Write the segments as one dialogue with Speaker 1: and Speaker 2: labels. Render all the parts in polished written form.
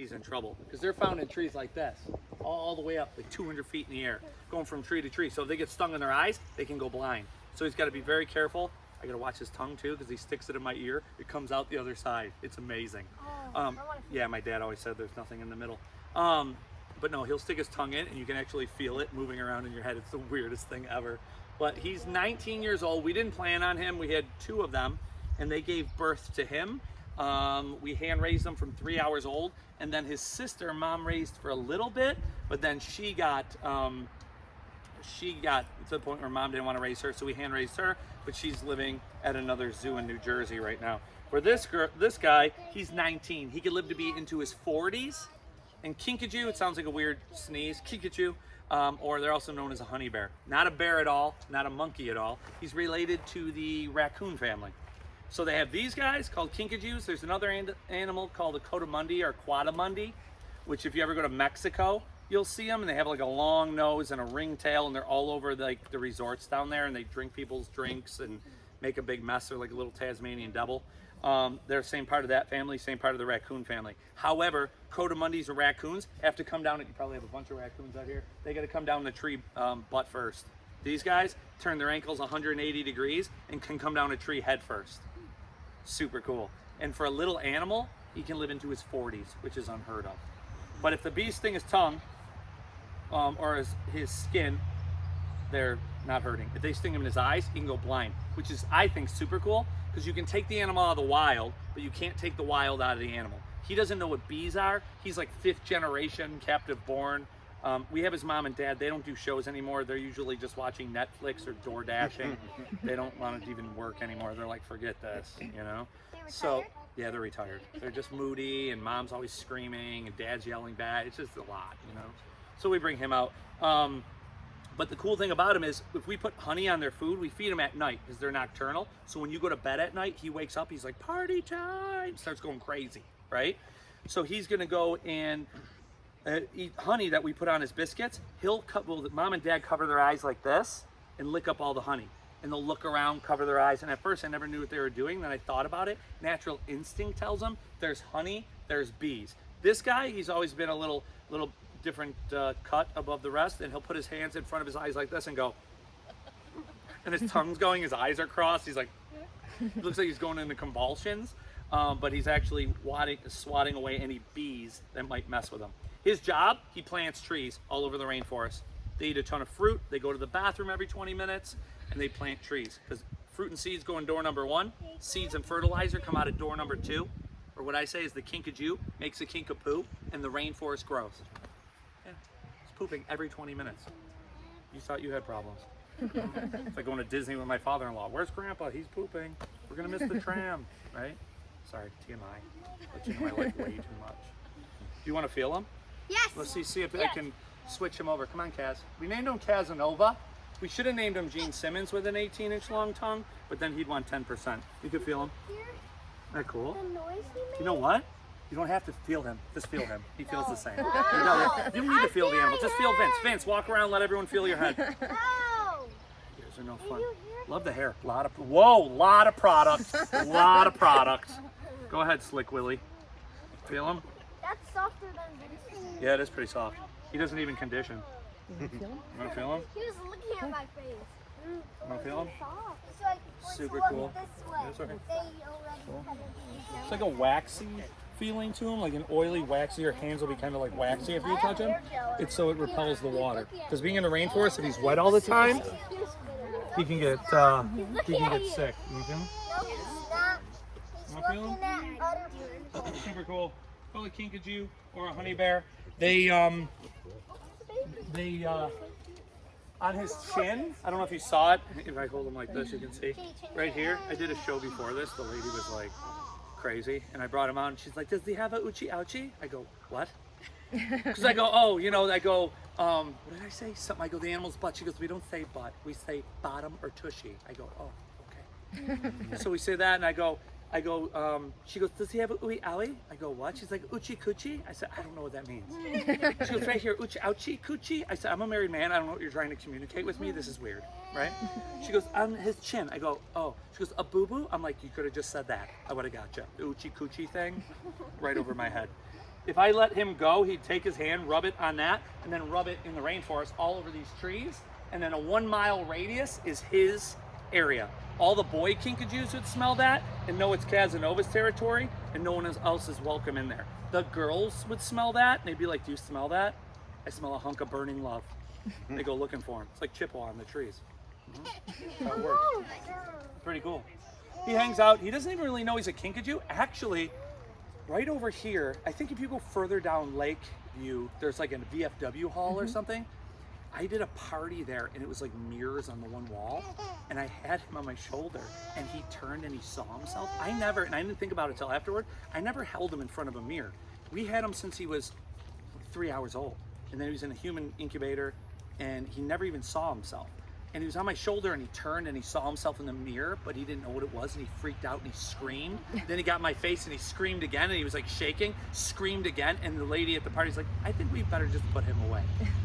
Speaker 1: he's in trouble because they're found in trees like this, all the way up like 200 feet in the air, going from tree to tree. So if they get stung in their eyes, they can go blind. So he's got to be very careful. I got to watch his tongue too because he sticks it in my ear. It comes out the other side. It's amazing. Yeah, my dad always said there's nothing in the middle. But no, he'll stick his tongue in and you can actually feel it moving around in your head. It's the weirdest thing ever. But he's 19 years old. We didn't plan on him. We had 2 of them and they gave birth to him. We hand raised him from 3 hours old, and then his sister mom raised for a little bit, but then she got to the point where mom didn't want to raise her, so we hand raised her, but she's living at another zoo in New Jersey right now. For this guy, he's 19. He could live to be into his 40s. And kinkajou, it sounds like a weird sneeze, kinkajou, or they're also known as a honey bear. Not a bear at all, not a monkey at all. He's related to the raccoon family. So they have these guys called kinkajous. There's another animal called a coatimundi or quadamundi, which if you ever go to Mexico, you'll see them, and they have like a long nose and a ring tail, and they're all over like the resorts down there, and they drink people's drinks and make a big mess. They're like a little Tasmanian devil. They're same part of that family, same part of the raccoon family. However, coatimundis or raccoons have to come down, you probably have a bunch of raccoons out here, they got to come down the tree butt first. These guys turn their ankles 180 degrees and can come down a tree head first. Super cool. And for a little animal, he can live into his 40s, which is unheard of. But if the bee sting his tongue or his skin, they're not hurting. If they sting him in his eyes, he can go blind, which is, I think, super cool because you can take the animal out of the wild, but you can't take the wild out of the animal. He doesn't know what bees are. He's like 5th generation captive born. We have his mom and dad. They don't do shows anymore. They're usually just watching Netflix or door dashing. They don't want to even work anymore. They're like, forget this, you know? So, yeah, they're retired. They're just moody, and mom's always screaming, and dad's yelling back. It's just a lot, you know? So we bring him out. But the cool thing about him is if we put honey on their food, we feed him at night because they're nocturnal. So when you go to bed at night, he wakes up, he's like, party time, starts going crazy, right? So he's gonna go and eat honey that we put on his biscuits. Mom and dad cover their eyes like this and lick up all the honey. And they'll look around, cover their eyes. And at first I never knew what they were doing. Then I thought about it. Natural instinct tells them there's honey, there's bees. This guy, he's always been a little different cut above the rest, and he'll put his hands in front of his eyes like this and go, and his tongue's going, his eyes are crossed, he's like, looks like he's going into convulsions, but he's actually swatting away any bees that might mess with him. His job, he plants trees all over the rainforest. They eat a ton of fruit, they go to the bathroom every 20 minutes, and they plant trees, because fruit and seeds go in door number 1, seeds and fertilizer come out of door number 2, or what I say is the kinkajou makes a kinkapoo, and the rainforest grows. Pooping every 20 minutes. You thought you had problems. It's like going to Disney with my father-in-law. Where's Grandpa? He's pooping. We're gonna miss the tram, right? Sorry, TMI. But you know I like way too much. Do you want to feel him?
Speaker 2: Yes.
Speaker 1: Let's see if I can switch him over. Come on, Kaz. We named him Casanova. We should have named him Gene Simmons with an 18-inch long tongue, but then he'd want 10%. You could feel him. Isn't that cool?
Speaker 2: The noise he made?
Speaker 1: You know what? You don't have to feel him. Just feel him. He feels the same. You don't need to feel the animal. Just feel Vince. Vince, walk around. Let everyone feel your head.
Speaker 2: No.
Speaker 1: Yours are no fun. Love the hair. Lot of product. Lot of product. Go ahead, Slick Willie. Feel him?
Speaker 2: That's softer than Vince's.
Speaker 1: Yeah, it is pretty soft. He doesn't even condition.
Speaker 3: You want to feel him?
Speaker 1: You want to feel him?
Speaker 2: He was looking at my face.
Speaker 1: You want to feel him?
Speaker 2: It's like,
Speaker 1: Super
Speaker 2: look
Speaker 1: cool.
Speaker 2: This way.
Speaker 1: That's okay.
Speaker 2: They already had it.
Speaker 1: It's like a waxy feeling to him, like an oily, waxy. Your hands will be kind of like waxy if you touch him. It's so it repels the water. Because being in the rainforest, if he's wet all the time, he can get sick. You feel him?
Speaker 2: No, he's not. He's
Speaker 1: Wanna feel
Speaker 2: looking at other people.
Speaker 1: Super cool. Call it kinkajou or a honey bear. They on his chin, I don't know if you saw it. If I hold him like this, you can see. Right here, I did a show before this. The lady was like crazy, and I brought him out, and she's like, does he have a uchi ouchie? I go, what? Because I go, oh, you know, I go, what did I say? Something, I go, the animal's butt. She goes, we don't say butt. We say bottom or tushy. I go, oh, okay. So we say that, and I go, she goes, does he have a ooey owie? I go, what? She's like, uchi coochie? I said, I don't know what that means. She goes, right here, uchi ouchie coochie? I said, I'm a married man. I don't know what you're trying to communicate with me. This is weird, right? She goes, on his chin. I go, oh. She goes, a boo-boo? I'm like, you could have just said that. I would have got you. The uchi coochie thing, right over my head. If I let him go, he'd take his hand, rub it on that, and then rub it in the rainforest all over these trees. And then a 1 mile radius is his area. All the boy kinkajous would smell that and know it's Casanova's territory, and no one else is welcome in there. The girls would smell that, and they'd be like, do you smell that? I smell a hunk of burning love. They go looking for him. It's like Chippewa in the trees. That's how it works. Pretty cool. He hangs out. He doesn't even really know he's a kinkajou. Actually, right over here, I think if you go further down Lakeview, there's like a VFW hall or something. I did a party there, and it was like mirrors on the one wall, and I had him on my shoulder, and he turned and he saw himself. And I didn't think about it till afterward, I never held him in front of a mirror. We had him since he was 3 hours old, and then he was in a human incubator, and he never even saw himself. And he was on my shoulder, and he turned and he saw himself in the mirror, but he didn't know what it was, and he freaked out and he screamed. Then he got in my face and he screamed again, and he was like shaking, screamed again, and the lady at the party's like, I think we better just put him away,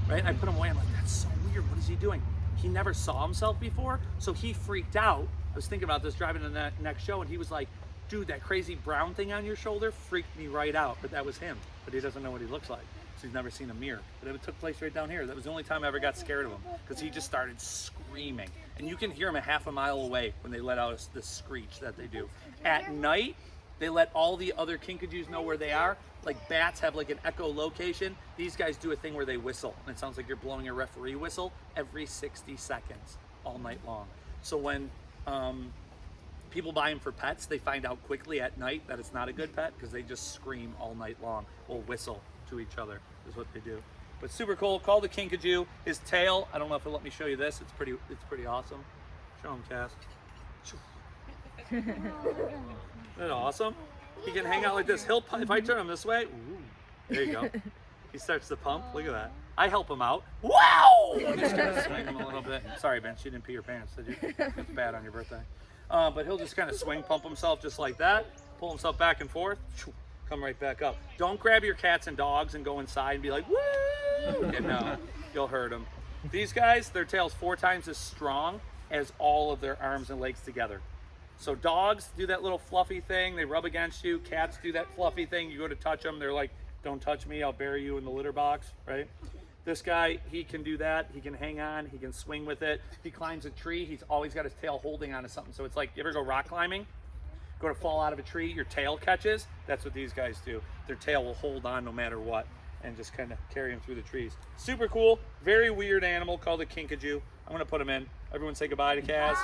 Speaker 1: right? And I put him away. I'm like, that's so weird. What is he doing? He never saw himself before, so he freaked out. I was thinking about this driving to the next show, and he was like, dude, that crazy brown thing on your shoulder freaked me right out, but that was him. But he doesn't know what he looks like. So he's never seen a mirror. But it took place right down here. That was the only time I ever got scared of him, because he just started screaming. And you can hear him a half a mile away when they let out this screech that they do. At night, they let all the other kinkajous know where they are. Like bats have like an echolocation. These guys do a thing where they whistle, and it sounds like you're blowing a referee whistle every 60 seconds all night long. So when people buy them for pets, they find out quickly at night that it's not a good pet, because they just scream all night long or whistle to each other is what they do. But super cool. Called the kinkajou. His tail, I don't know if it'll let me show you this. It's pretty awesome. Show him, Cass. Isn't that awesome? He can hang out like this. If I turn him this way, ooh, there you go. He starts to pump. Look at that. I help him out. Wow! Just kind of swing him a little bit. Sorry, Ben, she didn't pee your pants, did you? It's bad on your birthday. But he'll just kind of swing, pump himself just like that, pull himself back and forth, come right back up. Don't grab your cats and dogs and go inside and be like, woo! Yeah, no, you'll hurt them. These guys, their tail's 4 times as strong as all of their arms and legs together. So dogs do that little fluffy thing, they rub against you. Cats do that fluffy thing, you go to touch them, they're like, don't touch me, I'll bury you in the litter box, right? This guy, he can do that. He can hang on, he can swing with it. He climbs a tree, he's always got his tail holding onto something. So it's like, you ever go rock climbing? Go to fall out of a tree, your tail catches. That's what these guys do. Their tail will hold on no matter what, and just kind of carry them through the trees. Super cool, very weird animal called a kinkajou. I'm gonna put him in. Everyone say goodbye to Kaz.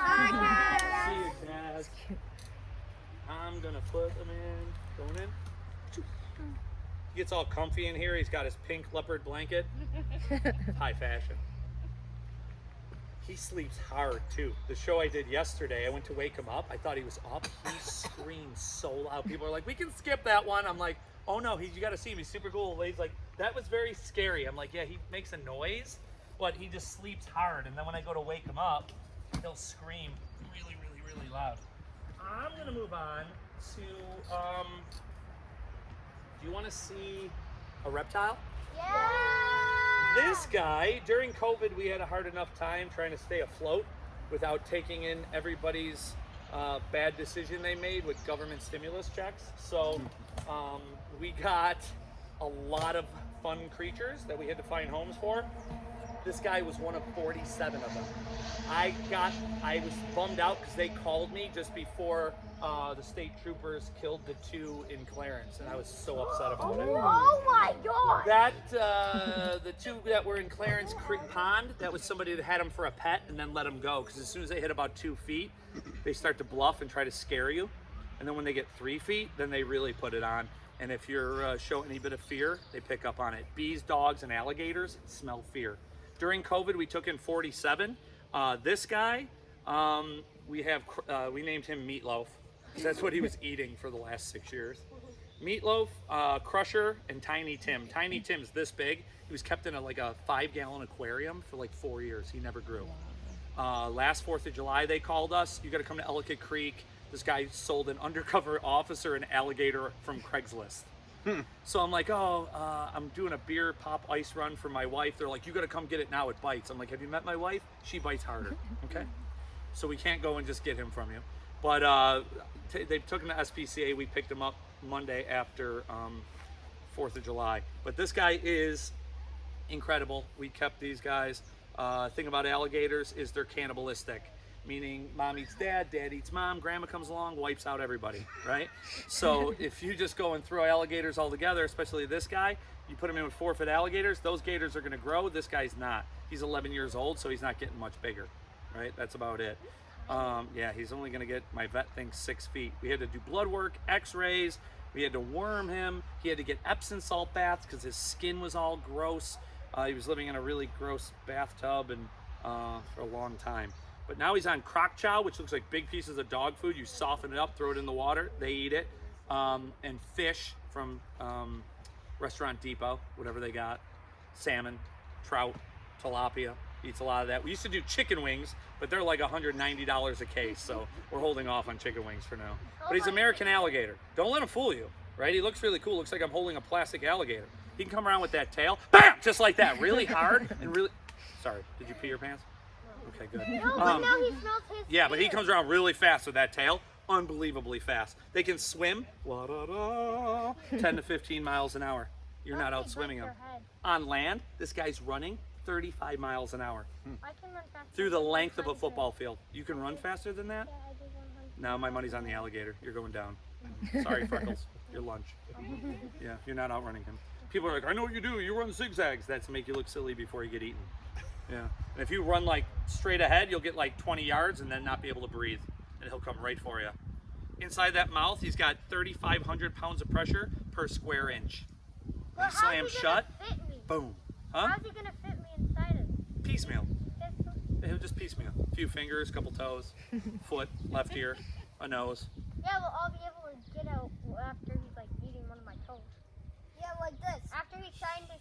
Speaker 1: See you, Kaz. I'm gonna put him in. Going in. He gets all comfy in here. He's got his pink leopard blanket. High fashion. He sleeps hard too. The show I did yesterday, I went to wake him up. I thought he was up. He screamed so loud. People are like, we can skip that one. I'm like, oh no, you gotta see him. He's super cool. He's like, that was very scary. I'm like, yeah, he makes a noise, but he just sleeps hard. And then when I go to wake him up, he'll scream really, really, really loud. I'm gonna move on to, do you wanna see a reptile?
Speaker 2: Yeah!
Speaker 1: This guy, during COVID, we had a hard enough time trying to stay afloat without taking in everybody's bad decision they made with government stimulus checks. So we got a lot of fun creatures that we had to find homes for. This guy was one of 47 of them. I was bummed out because they called me just before the state troopers killed the 2 in Clarence, and I was so upset about it.
Speaker 2: Oh my god!
Speaker 1: That, the 2 that were in Clarence Creek Pond, that was somebody that had them for a pet and then let them go, because as soon as they hit about 2 feet, they start to bluff and try to scare you. And then when they get 3 feet, then they really put it on. And if you're show any bit of fear, they pick up on it. Bees, dogs, and alligators smell fear. During COVID, we took in 47. This guy, we named him Meatloaf, because that's what he was eating for the last 6 years. Meatloaf, Crusher, and Tiny Tim. Tiny Tim's this big. He was kept in a 5-gallon aquarium for like 4 years. He never grew. Last 4th of July, they called us. You got to come to Ellicott Creek. This guy sold an undercover officer an alligator from Craigslist. So I'm like, I'm doing a beer pop ice run for my wife. They're like, you got to come get it now. It bites. I'm like, have you met my wife? She bites harder. Okay. So we can't go and just get him from you. But they took him to SPCA. We picked him up Monday after 4th of July. But this guy is incredible. We kept these guys. Thing about alligators is they're cannibalistic, meaning mom eats dad, dad eats mom, grandma comes along, wipes out everybody, right? So if you just go and throw alligators all together, especially this guy, you put him in with 4-foot alligators, those gators are going to grow. This guy's not. He's 11 years old, so he's not getting much bigger, right? That's about it. Yeah, he's only going to get, my vet thinks, 6 feet. We had to do blood work, x-rays. We had to worm him. He had to get Epsom salt baths because his skin was all gross. He was living in a really gross bathtub and for a long time. But now he's on crock chow, which looks like big pieces of dog food. You soften it up, throw it in the water, they eat it. And fish from Restaurant Depot, whatever they got. Salmon, trout, tilapia, eats a lot of that. We used to do chicken wings, but they're like $190 a case, so we're holding off on chicken wings for now. But he's American alligator. Don't let him fool you, right? He looks really cool. Looks like I'm holding a plastic alligator. He can come around with that tail, bam, just like that, really hard and really. Sorry, did you pee your pants? Okay, good.
Speaker 2: No, but now he smells his
Speaker 1: Yeah, but he comes around really fast with that tail, unbelievably fast. They can swim 10 to 15 miles an hour. You're not out swimming him. On land, this guy's running 35 miles an hour
Speaker 2: I can run faster
Speaker 1: through the
Speaker 2: than
Speaker 1: length of a
Speaker 2: 100.
Speaker 1: football field. You can run faster than that?
Speaker 2: Yeah, I do 100.
Speaker 1: No, my money's on the alligator. You're going down. Sorry, Freckles. Your lunch. Yeah, you're not outrunning him. People are like, I know what you do. You run zigzags. That's to make you look silly before you get eaten. Yeah. And if you run like straight ahead, you'll get like 20 yards and then not be able to breathe. And he'll come right for you. Inside that mouth, he's got 3,500 pounds of pressure per square inch.
Speaker 2: Well,
Speaker 1: He slams
Speaker 2: how's he
Speaker 1: shut.
Speaker 2: gonna fit me?
Speaker 1: Boom. Huh?
Speaker 2: How's he gonna fit me inside of
Speaker 1: Piecemeal.
Speaker 2: this?
Speaker 1: He'll just piecemeal. A few fingers, couple toes, foot, left ear, a nose.
Speaker 2: Yeah, well, I'll be able to get out after he's like eating one of my toes. Yeah, like this. After he's trying to.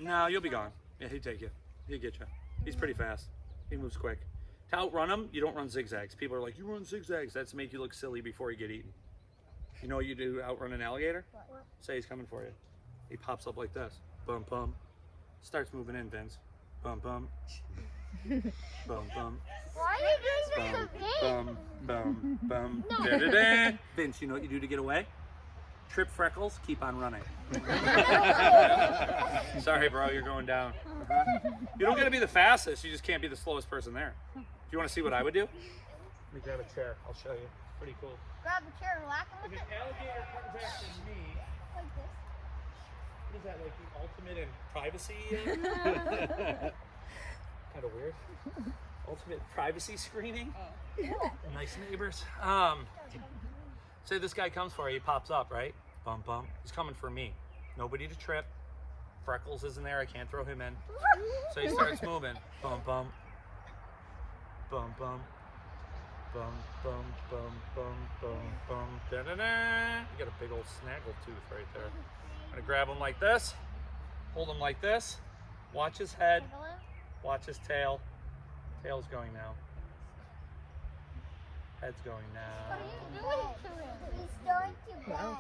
Speaker 1: No, you'll be gone. Yeah, he'd take you. He'd get you. He's pretty fast. He moves quick. To outrun him, you don't run zigzags. People are like, you run zigzags. That's to make you look silly before you get eaten. You know what you do to outrun an alligator?
Speaker 2: What?
Speaker 1: Say he's coming for you. He pops up like this. Bum, bum. Starts moving in, Vince. Bum, bum. Bum, bum.
Speaker 2: Why are you doing this to me?
Speaker 1: Bum, bum, bum.
Speaker 2: No.
Speaker 1: Da-da-da. Vince, you know what you do to get away? Trip Freckles, keep on running. Sorry, bro, you're going down. You don't get to be the fastest, you just can't be the slowest person there. Do you want to see what I would do? Let me grab a chair, I'll show you. It's pretty cool.
Speaker 2: Grab a chair and whack him
Speaker 1: If
Speaker 2: with
Speaker 1: an
Speaker 2: it.
Speaker 1: alligator comes after me,
Speaker 2: Like this.
Speaker 1: what is that, like the ultimate in privacy? Kind of weird. Ultimate privacy screening? Nice neighbors. Say this guy comes for you, he pops up, right? Bum bum. He's coming for me. Nobody to trip. Freckles isn't there, I can't throw him in. So he starts moving. Bum bum. Bum bum. Bum bum bum bum bum bum. Da da da. You got a big old snaggle tooth right there. I'm gonna grab him like this. Hold him like this. Watch his head. Watch his tail. Tail's going now. Head's going now.
Speaker 2: He's going to bed.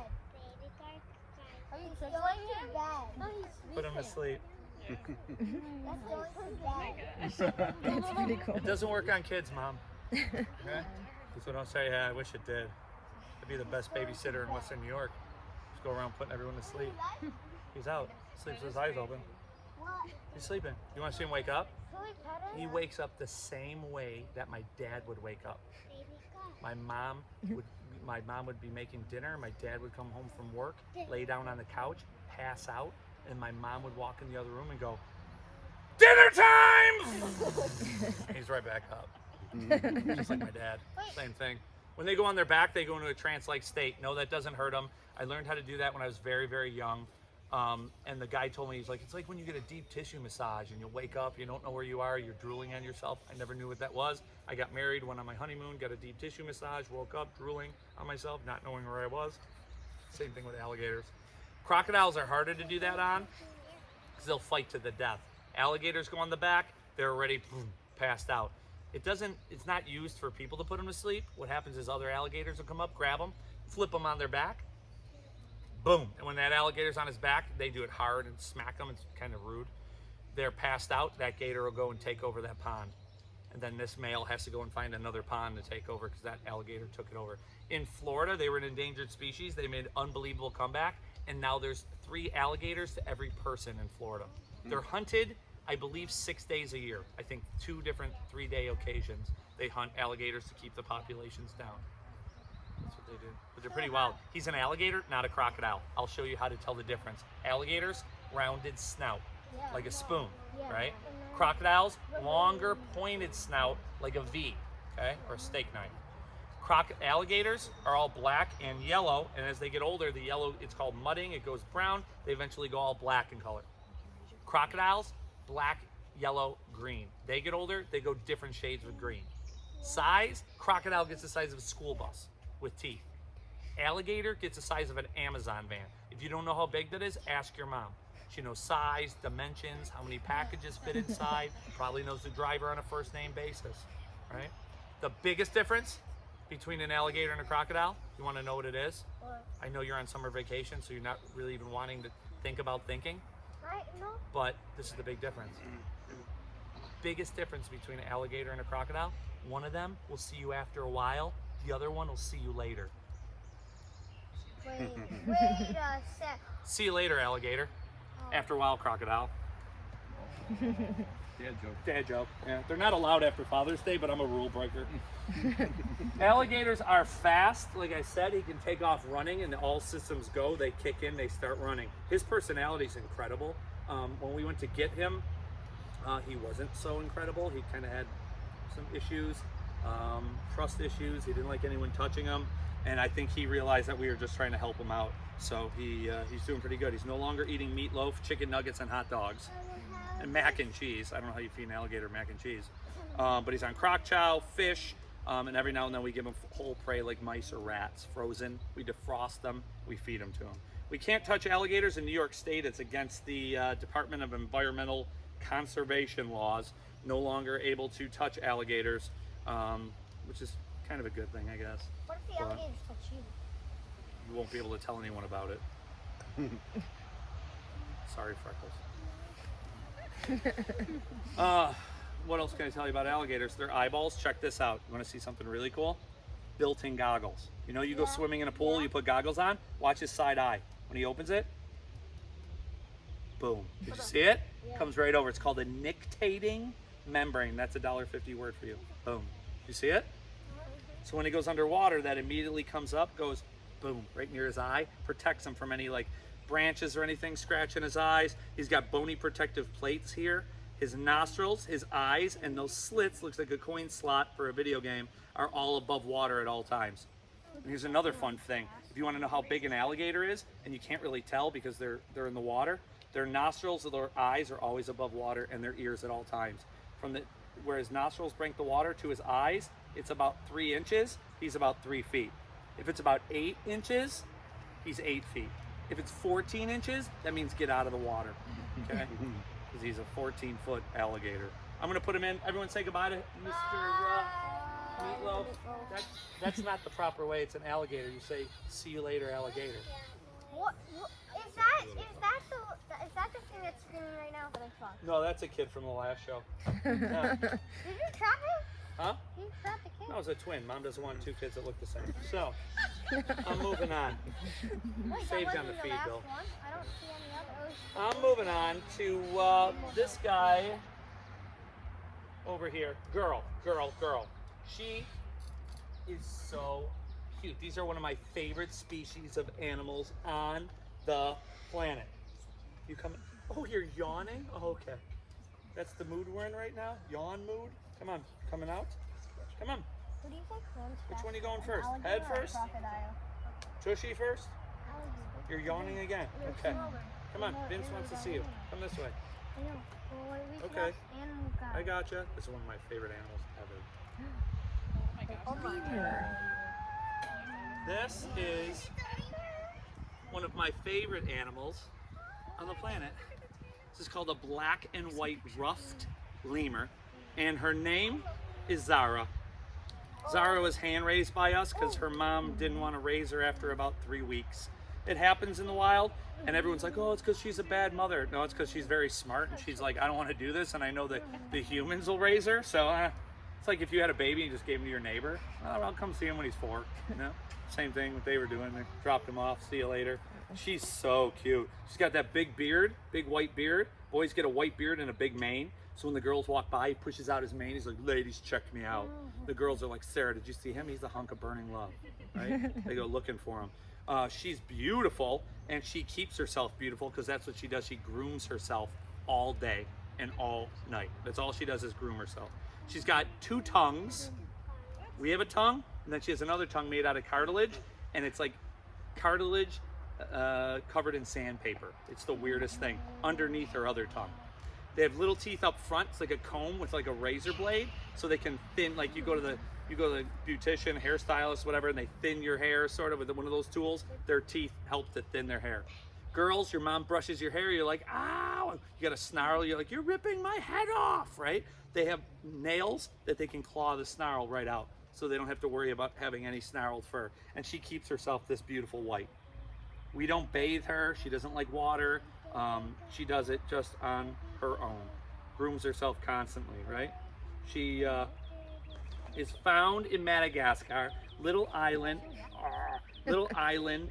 Speaker 2: Are you going to bed? No, he's
Speaker 1: Put him to sleep.
Speaker 2: That's going to bed.
Speaker 3: That's pretty cool.
Speaker 1: It doesn't work on kids, Mom. Okay? So don't say, yeah, I wish it did. I'd be the best babysitter in Western New York. Just go around putting everyone to sleep. He's out. Sleeps with his eyes open.
Speaker 2: What?
Speaker 1: He's sleeping. You want to see him wake up?
Speaker 2: Can we pet him?
Speaker 1: He wakes up the same way that my dad would wake up. My mom would be making dinner. My dad would come home from work, lay down on the couch, pass out, and my mom would walk in the other room and go, "Dinner time!" He's right back up. Just like my dad. Same thing. When they go on their back, they go into a trance-like state. No, that doesn't hurt them. I learned how to do that when I was very, very young. And the guy told me, he's like, it's like when you get a deep tissue massage and you wake up, you don't know where you are, you're drooling on yourself. I never knew what that was. I got married, went on my honeymoon, got a deep tissue massage, woke up drooling on myself, not knowing where I was. Same thing with alligators. Crocodiles are harder to do that on because they'll fight to the death. Alligators go on the back, they're already passed out. It's not used for people to put them to sleep. What happens is other alligators will come up, grab them, flip them on their back, boom. And when that alligator's on his back, they do it hard and smack them. It's kind of rude. They're passed out. That gator will go and take over that pond. And then this male has to go and find another pond to take over because that alligator took it over. In Florida, they were an endangered species. They made an unbelievable comeback. and now there's 3 alligators to every person in Florida. They're hunted, I believe, 6 days a year. I think 2 different 3-day occasions. They hunt alligators to keep the populations down. That's what they do. But they're pretty wild. He's an alligator, not a crocodile. I'll show you how to tell the difference. Alligators, rounded snout, like a spoon, right? Crocodiles, longer pointed snout, like a V, okay, or a steak knife. Alligators are all black and yellow, and as they get older, the yellow, it's called mudding, it goes brown, they eventually go all black in color. Crocodiles, black, yellow, green. They get older, they go different shades of green. Size, crocodile gets the size of a school bus with teeth. Alligator gets the size of an Amazon van. If you don't know how big that is, ask your mom. She knows size, dimensions, how many packages fit inside, probably knows the driver on a first name basis, right? The biggest difference between an alligator and a crocodile, you want to know what it is? I know you're on summer vacation, so you're not really even wanting to think about thinking, but this is the big difference. Biggest difference between an alligator and a crocodile, one of them will see you after a while, the other one will see you later.
Speaker 2: Wait a sec.
Speaker 1: See you later, alligator. After a while, crocodile.
Speaker 3: Dad joke.
Speaker 1: Dad joke. Yeah, they're not allowed after Father's Day, but I'm a rule breaker. Alligators are fast. Like I said, he can take off running and all systems go. They kick in, they start running. His personality is incredible. When we went to get him, he wasn't so incredible. He kind of had some issues, trust issues. He didn't like anyone touching him. And I think he realized that we were just trying to help him out. So he's doing pretty good. He's no longer eating meatloaf, chicken nuggets, and hot dogs. And mac and cheese. I don't know how you feed an alligator mac and cheese. But he's on crock chow, fish, and every now and then we give him whole prey like mice or rats, frozen. We defrost them, we feed them to him. We can't touch alligators in New York State. It's against the Department of Environmental Conservation laws. No longer able to touch alligators, which is kind of a good thing, I guess.
Speaker 2: What if the alligators touch you?
Speaker 1: You won't be able to tell anyone about it. Sorry, Freckles. What else can I tell you about alligators? Their eyeballs, check this out. You want to see something really cool? Built-in goggles. You know, you go swimming in a pool, you put goggles on, watch his side eye. When he opens it, boom. Did you see it? Comes right over. It's called a nictating membrane. That's a $1.50 word for you. Boom. You see it? So when he goes underwater, that immediately comes up, goes boom, right near his eye, protects him from any like branches or anything scratching his eyes. He's got bony protective plates here. His nostrils, his eyes, and those slits, looks like a coin slot for a video game, are all above water at all times. And here's another fun thing. If you want to know how big an alligator is, and you can't really tell because they're in the water, their nostrils or their eyes are always above water, and their ears at all times. Where his nostrils bring the water to his eyes, it's about 3 inches, he's about 3 feet. If it's about 8 inches, he's 8 feet. If it's 14 inches, that means get out of the water, okay? Because he's a 14-foot alligator. I'm gonna put him in. Everyone say goodbye to Mr. Meatloaf. That's not the proper way. It's an alligator. You say, see you later, alligator.
Speaker 2: What is that? Is that the thing that's screaming right now?
Speaker 1: No, that's a kid from the last show. Yeah.
Speaker 2: Did you trap him?
Speaker 1: Huh?
Speaker 2: Did you trap the kid?
Speaker 1: No, it's a twin. Mom doesn't want 2 kids that look the same. So, I'm moving on.
Speaker 2: Wait,
Speaker 1: Saved
Speaker 2: that
Speaker 1: on the
Speaker 2: wasn't
Speaker 1: feed,
Speaker 2: last
Speaker 1: Bill.
Speaker 2: one? I don't see any others.
Speaker 1: I'm moving on to this guy over here. Girl. She is so cute. These are one of my favorite species of animals on the planet. You coming? Oh, you're yawning? Oh, okay. That's the mood we're in right now? Yawn mood? Come on, coming out? Come on.
Speaker 2: What do you think runs
Speaker 1: Which one are you
Speaker 2: faster,
Speaker 1: going
Speaker 2: an
Speaker 1: first?
Speaker 2: alligator
Speaker 1: Head
Speaker 2: or a
Speaker 1: first?
Speaker 2: crocodile?
Speaker 1: Tushy first?
Speaker 2: Alligator.
Speaker 1: You're yawning again. Okay. Come on, Vince wants to see you. Come this way.
Speaker 2: I know. Well, we can
Speaker 1: Okay.
Speaker 2: ask animal guy.
Speaker 1: I gotcha. This is one of my favorite animals ever.
Speaker 2: Oh my God.
Speaker 1: This is one of my favorite animals on the planet. This is called a black and white ruffed lemur, and her name is Zara. Zara was hand raised by us because her mom didn't want to raise her after about 3 weeks. It happens in the wild, and everyone's like, oh, it's because she's a bad mother. No, it's because she's very smart, and she's like, I don't want to do this, and I know that the humans will raise her. So it's like if you had a baby and just gave him to your neighbor. Oh, I'll come see him when he's 4. You know, same thing what they were doing. They dropped him off. See you later. She's so cute. She's got that big beard, big white beard. Boys get a white beard and a big mane. So when the girls walk by, he pushes out his mane. He's like, ladies, check me out. The girls are like, Sarah, did you see him? He's a hunk of burning love, right? They go looking for him. She's beautiful, and she keeps herself beautiful because that's what she does. She grooms herself all day and all night. That's all she does is groom herself. She's got 2 tongues. We have a tongue, and then she has another tongue made out of cartilage, and it's like cartilage covered in sandpaper. It's the weirdest thing underneath her other tongue. They have little teeth up front. It's like a comb with like a razor blade, so they can thin. Like you go to the beautician, hairstylist, whatever, and they thin your hair sort of with one of those tools. Their teeth help to thin their hair. Girls, your mom brushes your hair, you're like, ow! You got a snarl, you're like, you're ripping my head off, right? They have nails that they can claw the snarl right out, so they don't have to worry about having any snarled fur. And she keeps herself this beautiful white. We don't bathe her. She doesn't like water. She does it just on her own. Grooms herself constantly, right? She is found in Madagascar, little island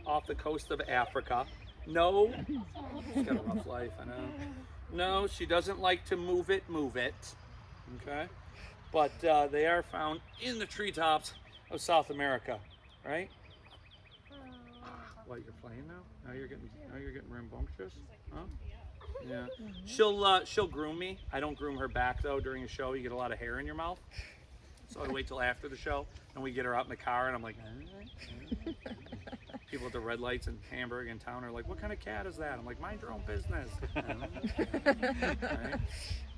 Speaker 1: off the coast of Africa. No, she's got a rough life, I know. No, she doesn't like to move it, okay? But they are found in the treetops of South America, right? What, you're playing now? Now you're getting rambunctious, huh? Yeah. She'll groom me. I don't groom her back though. During a show, you get a lot of hair in your mouth. So I wait till after the show, and we get her out in the car, and I'm like, people at the red lights in Hamburg in town are like, what kind of cat is that? I'm like, mind your own business. Right?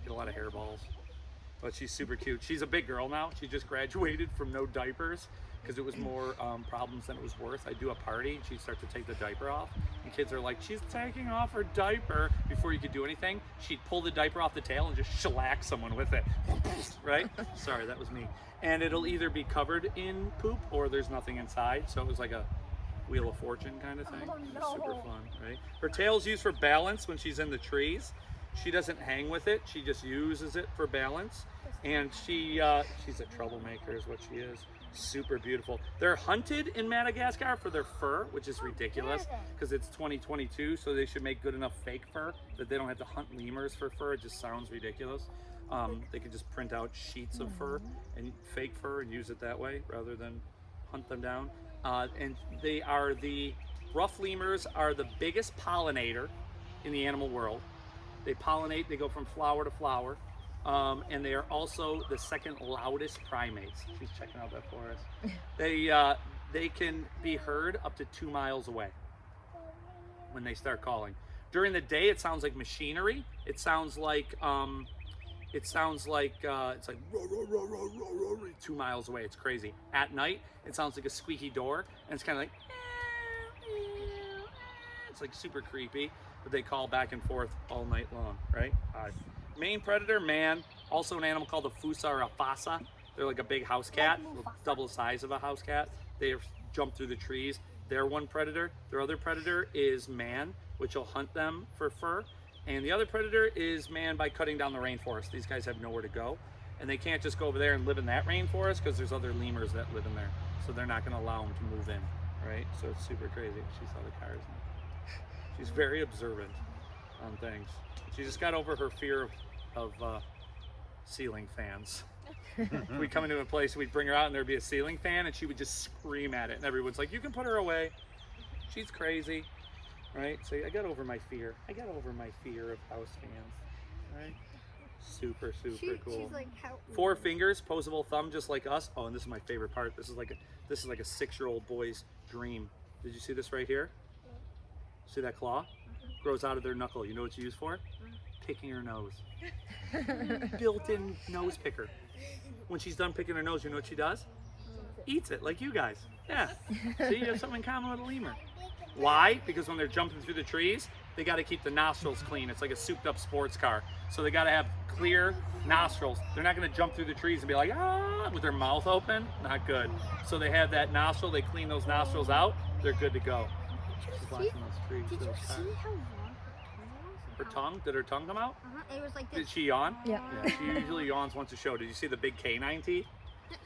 Speaker 1: Get a lot of hairballs. But she's super cute. She's a big girl now. She just graduated from no diapers because it was more problems than it was worth. I do a party, she'd start to take the diaper off, and kids are like, she's taking off her diaper. Before you could do anything, she'd pull the diaper off the tail and just shellac someone with it, right? Sorry, that was me. And it'll either be covered in poop or there's nothing inside, so it was like a Wheel of Fortune kind of thing.
Speaker 2: Oh,
Speaker 1: It
Speaker 2: no.
Speaker 1: was super fun, right? Her tail's used for balance when she's in the trees. She doesn't hang with it, she just uses it for balance. And she's a troublemaker is what she is. Super beautiful. They're hunted in Madagascar for their fur, which is ridiculous because it's 2022, so they should make good enough fake fur that they don't have to hunt lemurs for fur. It just sounds ridiculous. They could just print out sheets of fur and fake fur and use it that way rather than hunt them down. And rough lemurs are the biggest pollinator in the animal world. They pollinate, they go from flower to flower. And they are also the second loudest primates. She's checking out that forest. They can be heard up to 2 miles away when they start calling. During the day, it sounds like machinery. It sounds like it's like row, row, row, row, row, row, 2 miles away. It's crazy. At night, it sounds like a squeaky door, and it's kind of like it's like super creepy. But they call back and forth all night long, right? Main predator, man. Also an animal called a fusa or a fasa. They're like a big house cat, double the size of a house cat. They jump through the trees. They're one predator. Their other predator is man, which will hunt them for fur. And the other predator is man by cutting down the rainforest. These guys have nowhere to go. And they can't just go over there and live in that rainforest because there's other lemurs that live in there. So they're not going to allow them to move in, right? So it's super crazy. She saw the cars. She's very observant on things. She just got over her fear of ceiling fans. We'd come into a place, we'd bring her out and there'd be a ceiling fan and she would just scream at it and everyone's like, you can put her away. She's crazy, right? So I got over my fear. I got over my fear of house fans, right? Super cool.
Speaker 2: She's like, how
Speaker 1: 4 fingers, posable thumb, just like us. Oh, and this is my favorite part. This is like a 6-year-old boy's dream. Did you see this right here? See that claw? Grows out of their knuckle. You know what it's used for? Picking her nose. Built-in nose picker. When she's done picking her nose, you know what she does? Eats it, like you guys. Yeah. See, you have something in common with a lemur. Why? Because when they're jumping through the trees, they got to keep the nostrils clean. It's like a souped-up sports car. So they got to have clear nostrils. They're not going to jump through the trees and be like, ah, with their mouth open. Not good. So they have that nostril. They clean those nostrils out. They're good to go. She's watching those trees.
Speaker 2: Did you
Speaker 1: those cars.
Speaker 2: see how long
Speaker 1: Her tongue? Did her tongue come out?
Speaker 2: It was like this.
Speaker 1: Did she yawn?
Speaker 3: Yeah.
Speaker 1: Yeah, she usually yawns once a show. Did you see the big canine teeth?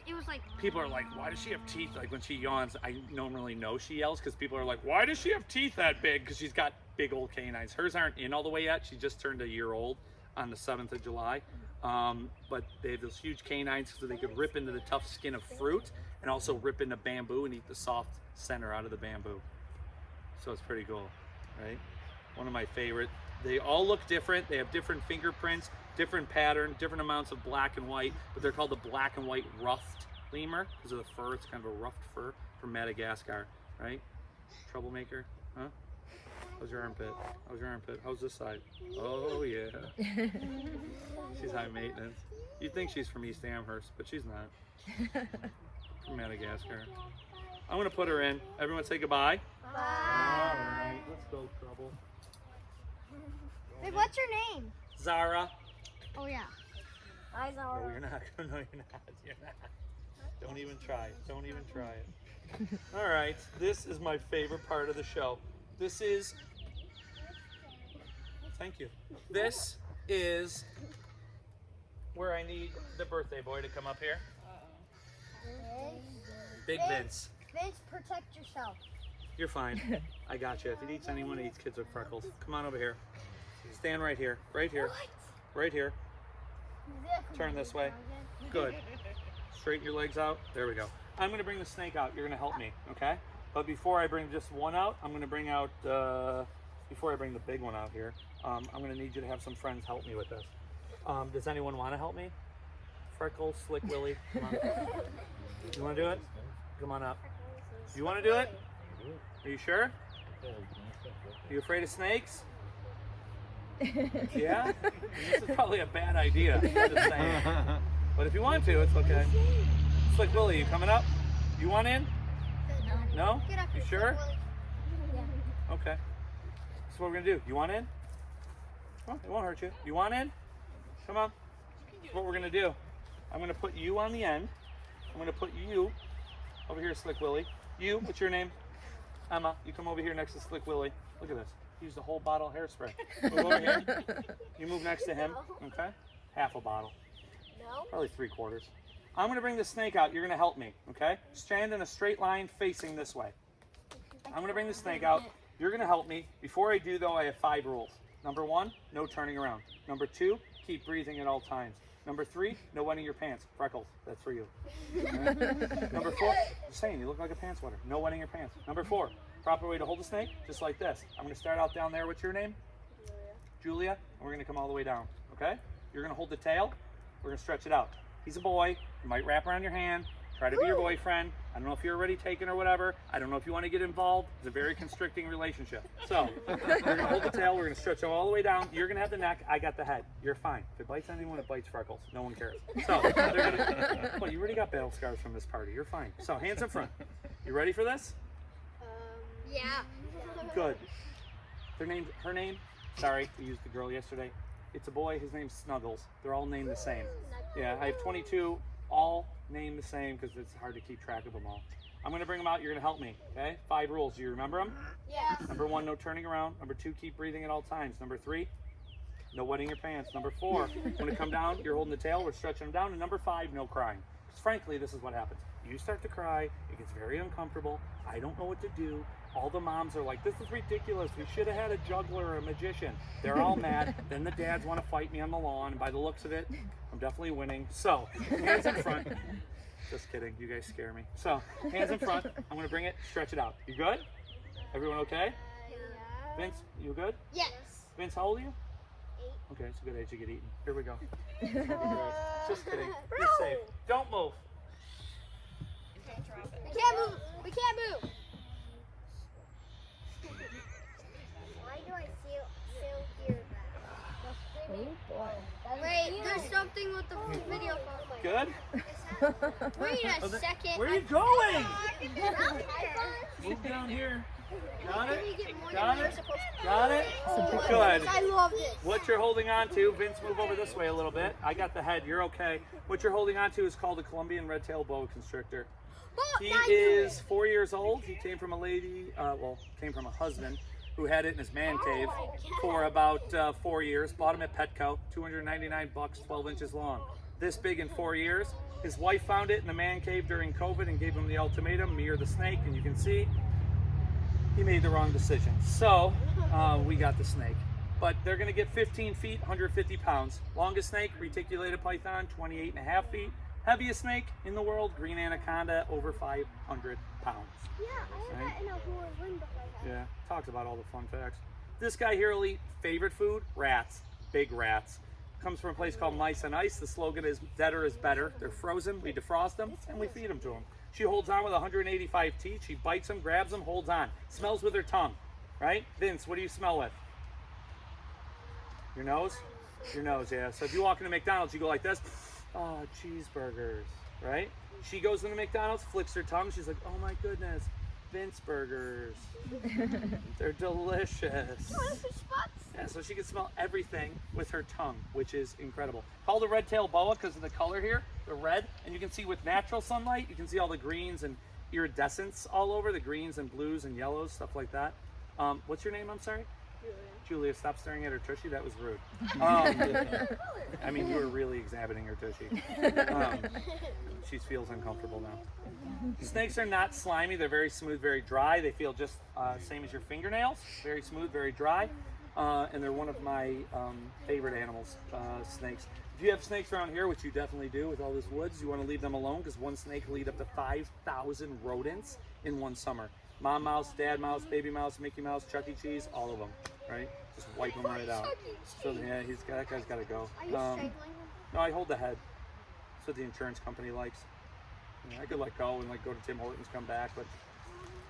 Speaker 2: It was like.
Speaker 1: People are like, why does she have teeth? Like when she yawns, I normally know she yells because people are like, why does she have teeth that big? Because she's got big old canines. Hers aren't in all the way yet. She just turned a year old on the 7th of July. But they have those huge canines so they could rip into the tough skin of fruit and also rip into bamboo and eat the soft center out of the bamboo. So it's pretty cool, right? One of my favorite. They all look different. They have different fingerprints, different pattern, different amounts of black and white, but they're called the black and white ruffed lemur because of the fur. It's kind of a ruffed fur from Madagascar, right? Troublemaker, huh? How's your armpit? How's your armpit? How's this side? Oh yeah. She's high maintenance. You'd think she's from East Amherst, but she's not. From Madagascar. I'm gonna put her in. Everyone say goodbye.
Speaker 2: Bye.
Speaker 1: All right, let's go, Trouble.
Speaker 2: Wait, what's your name?
Speaker 1: Zara.
Speaker 2: Oh yeah. Hi Zara.
Speaker 1: No, you're not. No, you're not. You're not. Don't even try it. Don't even try it. All right, this is my favorite part of the show. This is. Thank you. This is where I need the birthday boy to come up here. Big Vince.
Speaker 2: Vince, protect yourself.
Speaker 1: You're fine. I got you. If it eats anyone, it eats kids with freckles. Come on over here. Stand right here. Right here. Right here. Turn this way. Good. Straighten your legs out. There we go. I'm going to bring the snake out. You're going to help me, okay? But before I bring just one out, I'm going to bring out, before I bring the big one out here, I'm going to need you to have some friends help me with this. Does anyone want to help me? Freckles, Slick Willy, come on. You want to do it? Come on up. You want to do it? Are you sure? Are you afraid of snakes? Yeah? This is probably a bad idea. Just saying. But if you want to, it's okay. Slick Willy, you coming up? You want in? No? You sure?
Speaker 2: Yeah.
Speaker 1: Okay. So what we're gonna do? You want in? Oh, it won't hurt you. You want in? Come on. That's what we're gonna do. I'm gonna put you on the end. I'm gonna put you over here, Slick Willy. You, what's your name? Emma, you come over here next to Slick Willy. Look at this. He used a whole bottle of hairspray. Move over here. You move next to him. Okay? Half a bottle.
Speaker 2: No.
Speaker 1: Probably 3/4. I'm gonna bring the snake out. You're gonna help me, okay? Stand in a straight line facing this way. I'm gonna bring the snake out. You're gonna help me. Before I do though, I have 5 rules. Number 1, no turning around. Number 2, keep breathing at all times. Number 3, no wetting your pants. Freckles, that's for you. Right? Number 4, just saying, you look like a pants wetter. No wetting your pants. Number 4, proper way to hold the snake, just like this. I'm gonna start out down there. What's your name? Julia. And we're gonna come all the way down, okay? You're gonna hold the tail. We're gonna stretch it out. He's a boy. You might wrap around your hand. Try to be your boyfriend. I don't know if you're already taken or whatever. I don't know if you want to get involved. It's a very constricting relationship. So we're gonna hold the tail. We're gonna stretch it all the way down. You're gonna have the neck. I got the head. You're fine. If it bites anyone, it bites Freckles. No one cares. So they're gonna. Well, you already got battle scars from this party. You're fine. So hands in front. You ready for this?
Speaker 2: Yeah.
Speaker 1: Good. Her name. Sorry, we used the girl yesterday. It's a boy. His name's Snuggles. They're all named the same. Yeah, I have 22. All named the same because it's hard to keep track of them all. I'm going to bring them out. You're going to help me, okay? 5 rules. Do you remember them?
Speaker 2: Yes.
Speaker 1: Number 1, no turning around. Number 2, keep breathing at all times. Number 3, no wetting your pants. Number 4, when it come down, you're holding the tail. We're stretching them down. And number 5, no crying. Because frankly, this is what happens. You start to cry. It gets very uncomfortable. I don't know what to do. All the moms are like, this is ridiculous. We should have had a juggler or a magician. They're all mad. Then the dads want to fight me on the lawn. And by the looks of it, I'm definitely winning. So, hands in front. Just kidding. You guys scare me. So, hands in front. I'm going to bring it. Stretch it out. You good? Everyone okay?
Speaker 2: Yeah.
Speaker 1: Vince, you good?
Speaker 2: Yes.
Speaker 1: Vince, how old are you?
Speaker 2: 8.
Speaker 1: Okay, it's a good age to get eaten. Here we go. Just kidding. You're safe. Don't move.
Speaker 2: We can't move. We can't move. Why do I still hear that? Wait, there's something with the video phone.
Speaker 1: Good?
Speaker 2: Wait a second.
Speaker 1: Where are you going? Move down here. Got it? Got it? Got it? Good.
Speaker 2: I love this.
Speaker 1: What you're holding on to, Vince, move over this way a little bit. I got the head. You're okay. What you're holding on to is called a Colombian red-tailed boa constrictor. He is 4 years old. He came from a lady, came from a husband who had it in his man cave for about 4 years. Bought him at Petco, $299, 12 inches long. this big in 4 years. His wife found it in a man cave during COVID and gave him the ultimatum, me or the snake, and you can see he made the wrong decision. So we got the snake. But they're gonna get 15 feet, 150 pounds. Longest snake, reticulated python, 28.5 feet. Heaviest snake in the world, green anaconda, over 500 pounds.
Speaker 2: Yeah, I have that in a whole room before that.
Speaker 1: Yeah, talks about all the fun facts. This guy here will eat favorite food, rats, big rats. Comes from a place called Mice on Ice. The slogan is deader is better. They're frozen, we defrost them, and we feed them to them. She holds on with 185 teeth. She bites them, grabs them, holds on. Smells with her tongue, right? Vince, what do you smell with? Your nose? Your nose, yeah. So if you walk into McDonald's, you go like this. Oh, cheeseburgers, right? She goes into McDonald's, flicks her tongue. She's like, oh my goodness, Vince burgers. They're delicious. Yeah, so she can smell everything with her tongue, which is incredible. Called a red-tailed boa because of the color here, the red. And you can see with natural sunlight, you can see all the greens and iridescence all over, the greens and blues and yellows, stuff like that. What's your name, I'm sorry? Julia, stop staring at her tushy. That was rude. I mean, you were really examining her tushy. She feels uncomfortable now. Snakes are not slimy. They're very smooth, very dry. They feel just same as your fingernails. Very smooth, very dry. And they're one of my favorite animals, snakes. If you have snakes around here, which you definitely do with all this woods, you want to leave them alone because one snake will eat up to 5,000 rodents in one summer. Mom mouse, dad mouse, baby mouse, Mickey Mouse, Chuck E. Cheese, all of them, right? Just wipe them right out. So yeah, that guy's got to go.
Speaker 2: Are you strangling him?
Speaker 1: No, I hold the head. That's what the insurance company likes. Yeah, I could let go and like go to Tim Hortons, come back, but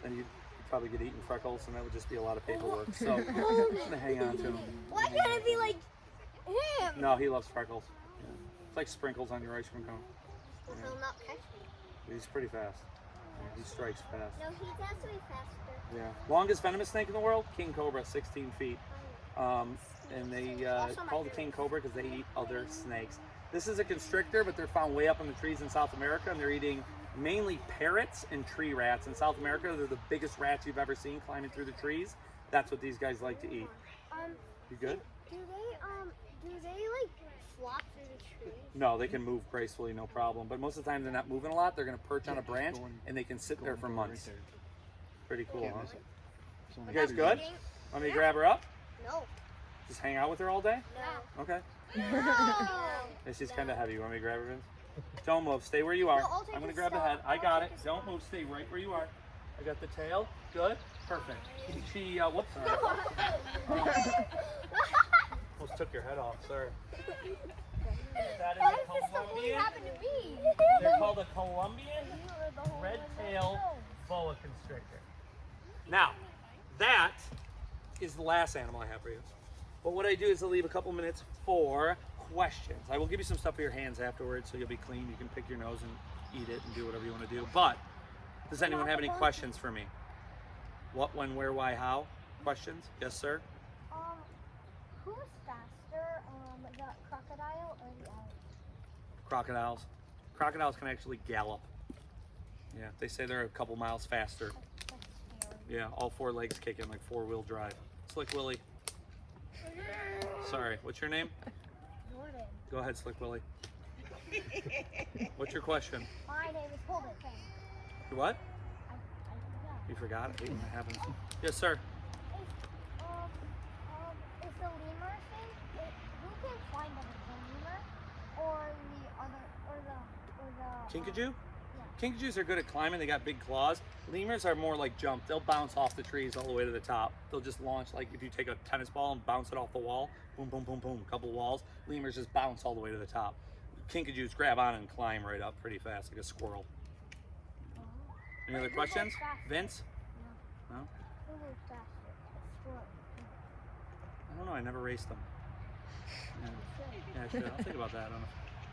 Speaker 1: then you'd probably get eaten freckles, and that would just be a lot of paperwork. So I'm just gonna hang on to him.
Speaker 2: Why can't it be like him?
Speaker 1: No, he loves freckles. Yeah. It's like sprinkles on your ice cream cone. Yeah.
Speaker 2: He'll not catch me.
Speaker 1: He's pretty fast. Yeah, he strikes fast.
Speaker 2: No, he has to be faster.
Speaker 1: Yeah. Longest venomous snake in the world, king cobra, 16 feet. And they call the king cobra because they eat other snakes. This is a constrictor, but they're found way up in the trees in South America, and they're eating mainly parrots and tree rats. In South America, they're the biggest rats you've ever seen climbing through the trees. That's what these guys like to eat. You good?
Speaker 2: Do they like flop through the trees?
Speaker 1: No, they can move gracefully, no problem. But most of the time, they're not moving a lot. They're going to perch on a branch, and they can sit there for months. Pretty cool, huh? You guys good? Want me to grab her up?
Speaker 2: No.
Speaker 1: Just hang out with her all day?
Speaker 2: No.
Speaker 1: Okay.
Speaker 2: No.
Speaker 1: She's kind of heavy. You want me to grab her, Vince? Don't move. Stay where you are.
Speaker 2: No, I'll take
Speaker 1: I'm going to
Speaker 2: the
Speaker 1: grab the
Speaker 2: snout.
Speaker 1: head. I
Speaker 2: I'll
Speaker 1: got
Speaker 2: take
Speaker 1: it.
Speaker 2: the
Speaker 1: Don't
Speaker 2: snout.
Speaker 1: move. Stay right where you are. I got the tail. Good. Perfect. She, whoops. Sorry. Almost took your head off. Sorry. That is
Speaker 2: Why
Speaker 1: a
Speaker 2: does this only
Speaker 1: Colombian.
Speaker 2: happen to me?
Speaker 1: They're called a Colombian red-tailed boa constrictor. Now, that is the last animal I have for you. But what I do is I leave a couple minutes for questions. I will give you some stuff for your hands afterwards so you'll be clean. You can pick your nose and eat it and do whatever you want to do. But does anyone have any questions for me? What, when, where, why, how? Questions? Yes, sir?
Speaker 2: Who's faster, the crocodile or the elephant?
Speaker 1: Crocodiles. Crocodiles can actually gallop. Yeah, they say they're a couple miles faster.
Speaker 2: That's scary.
Speaker 1: Yeah, all four legs kicking like four-wheel drive. Slick Willie. Sorry, what's your name?
Speaker 2: Jordan.
Speaker 1: Go ahead, Slick Willie. What's your question?
Speaker 2: My name is Holden.
Speaker 1: You what?
Speaker 2: I forgot.
Speaker 1: You forgot? I hate when that happens. Yes, sir.
Speaker 2: Is the lemur thing? Who can climb better, the lemur or the other, or the?
Speaker 1: Kinkajou? Kinkajous are good at climbing. They got big claws. Lemurs are more like jump. They'll bounce off the trees all the way to the top. They'll just launch, like if you take a tennis ball and bounce it off the wall, boom, boom, boom, boom, couple walls. Lemurs just bounce all the way to the top. Kinkajous grab on and climb right up pretty fast, like a squirrel. Any other questions? Vince? No?
Speaker 2: Who moves faster? A squirrel.
Speaker 1: I don't know. I never raced them. Yeah, I should. I'll think about that on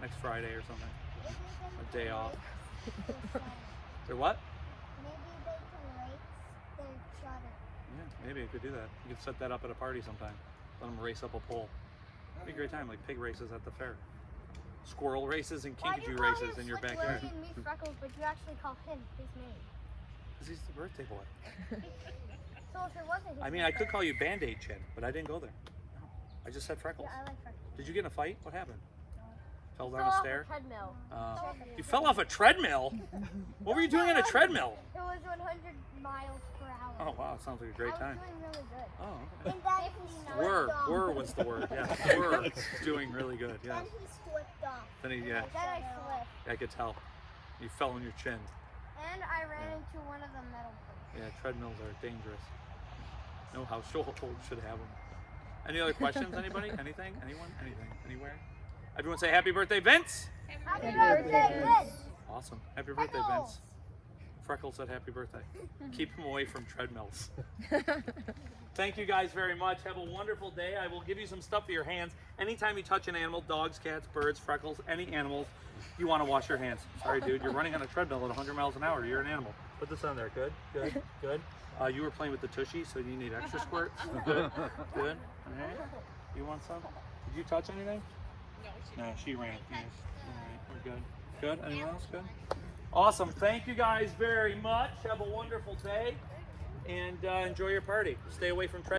Speaker 1: next Friday or something. A day off. They're what?
Speaker 2: Maybe they can race their chutter.
Speaker 1: Yeah, maybe I could do that. You could set that up at a party sometime. Let them race up a pole. It'd be a great time, like pig races at the fair. Squirrel races and kinkajou races in your backyard.
Speaker 2: Why do you call him Slick Willie and me Freckles, but you actually call him his name?
Speaker 1: Because he's the birthday boy.
Speaker 2: So if it wasn't his
Speaker 1: I mean, I could call you Band-Aid Chin, but I didn't go there. No, I just said Freckles.
Speaker 2: Yeah, I like Freckles.
Speaker 1: Did you get in a fight? What happened? Fell down a stair?
Speaker 2: Treadmill.
Speaker 1: You fell off a treadmill? What were you doing on a treadmill?
Speaker 2: It was 100 miles per hour.
Speaker 1: Oh wow, sounds like a great time.
Speaker 2: I was doing really good.
Speaker 1: Oh, okay.
Speaker 2: And then he
Speaker 1: Were was the word. Yeah, were doing really good. Yeah.
Speaker 2: Then he slipped off.
Speaker 1: Then he,
Speaker 2: Then I slipped.
Speaker 1: I could tell. You fell on your chin.
Speaker 2: And I ran into one of the metal plates.
Speaker 1: Yeah, treadmills are dangerous. No household should have them. Any other questions? Anybody? Anything? Anyone? Anything? Anywhere? Everyone say happy birthday, Vince!
Speaker 2: Happy birthday, Vince!
Speaker 1: Awesome. Happy birthday, Vince. Freckles said happy birthday. Keep him away from treadmills. Thank you guys very much. Have a wonderful day. I will give you some stuff for your hands. Anytime you touch an animal, dogs, cats, birds, Freckles, any animals, you want to wash your hands. Sorry, dude. You're running on a treadmill at 100 miles an hour. You're an animal. Put this on there. Good, good, good. You were playing with the tushy, so you need extra squirts. Good, good. All right. You want some? Did you touch anything? No, she ran. Yes. All right, we're good. Good. Anyone else? Good. Awesome. Thank you guys very much. Have a wonderful day, and enjoy your party. Stay away from treadmills.